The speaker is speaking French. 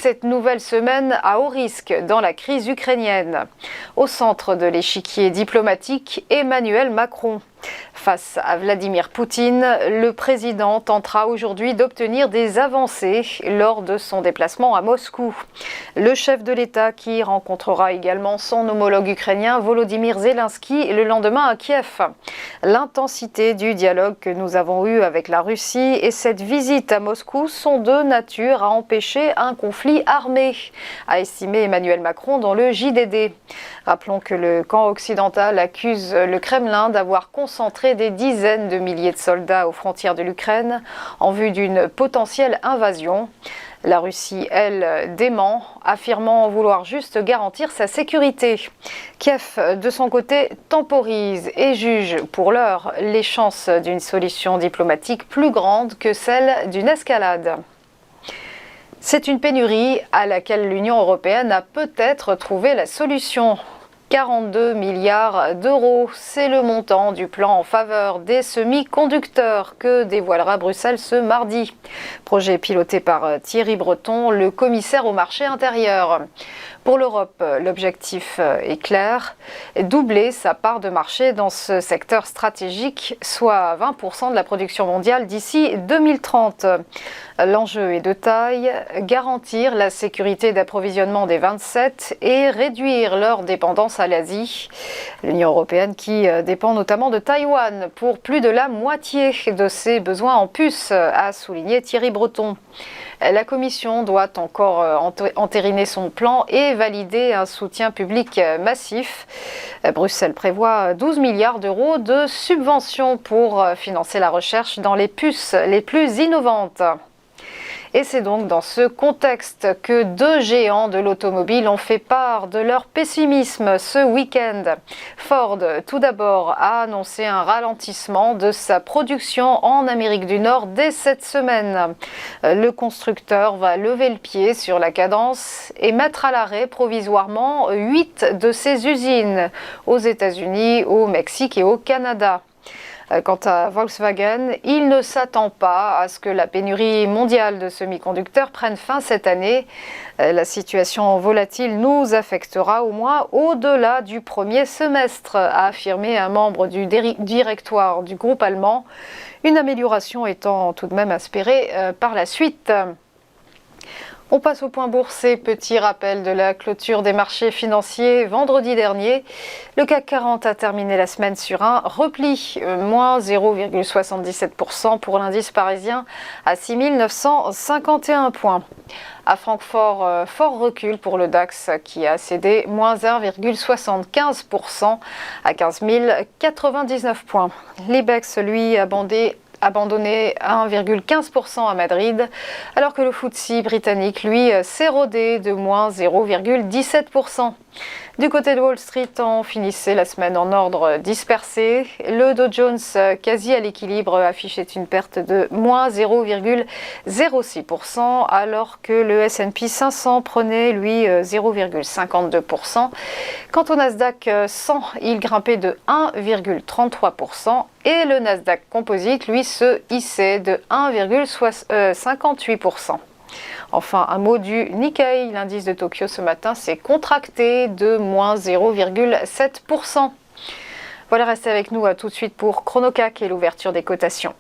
cette nouvelle semaine à haut risque dans la crise ukrainienne. Au centre de l'échiquier diplomatique, Emmanuel Macron. Face à Vladimir Poutine, le président tentera aujourd'hui d'obtenir des avancées lors de son déplacement à Moscou. Le chef de l'État qui rencontrera également son homologue ukrainien Volodymyr Zelensky le lendemain à Kiev. L'intensité du dialogue que nous avons eu avec la Russie et cette visite à Moscou sont de nature à empêcher un conflit armé, a estimé Emmanuel Macron dans le JDD. Rappelons que le camp occidental accuse le Kremlin d'avoir concentré des dizaines de milliers de soldats aux frontières de l'Ukraine en vue d'une potentielle invasion. La Russie, elle, dément, affirmant vouloir juste garantir sa sécurité. Kiev, de son côté, temporise et juge pour l'heure les chances d'une solution diplomatique plus grande que celle d'une escalade. C'est une pénurie à laquelle l'Union européenne a peut-être trouvé la solution. 42 milliards d'euros, c'est le montant du plan en faveur des semi-conducteurs que dévoilera Bruxelles ce mardi. Projet piloté par Thierry Breton, le commissaire au marché intérieur. Pour l'Europe, l'objectif est clair, doubler sa part de marché dans ce secteur stratégique, soit 20% de la production mondiale d'ici 2030. L'enjeu est de taille, garantir la sécurité d'approvisionnement des 27 et réduire leur dépendance à l'Asie. L'Union européenne qui dépend notamment de Taïwan pour plus de la moitié de ses besoins en puces, a souligné Thierry Breton. La Commission doit encore entériner son plan et valider un soutien public massif. Bruxelles prévoit 12 milliards d'euros de subventions pour financer la recherche dans les puces les plus innovantes. Et c'est donc dans ce contexte que deux géants de l'automobile ont fait part de leur pessimisme ce week-end. Ford, tout d'abord, a annoncé un ralentissement de sa production en Amérique du Nord dès cette semaine. Le constructeur va lever le pied sur la cadence et mettre à l'arrêt provisoirement 8 de ses usines aux États-Unis, au Mexique et au Canada. Quant à Volkswagen, il ne s'attend pas à ce que la pénurie mondiale de semi-conducteurs prenne fin cette année. La situation volatile nous affectera au moins au-delà du premier semestre, a affirmé un membre du directoire du groupe allemand, une amélioration étant tout de même espérée par la suite. On passe au point bourse et petit rappel de la clôture des marchés financiers vendredi dernier. Le CAC 40 a terminé la semaine sur un repli, moins 0,77% pour l'indice parisien à 6 951 points. À Francfort, fort recul pour le DAX qui a cédé moins 1,75% à 15 099 points. L'IBEX, lui, a abandonné 1,15% à Madrid, alors que le FTSE britannique, lui, s'est rodé de moins 0,17%. Du côté de Wall Street, on finissait la semaine en ordre dispersé. Le Dow Jones, quasi à l'équilibre, affichait une perte de moins 0,06%, alors que le S&P 500 prenait, lui, 0,52%. Quant au Nasdaq 100, il grimpait de 1,33%, et le Nasdaq Composite, lui, se hissait de 1,58%. Enfin, un mot du Nikkei, l'indice de Tokyo ce matin s'est contracté de moins 0,7%. Voilà, restez avec nous tout de suite pour ChronoCAC et l'ouverture des cotations.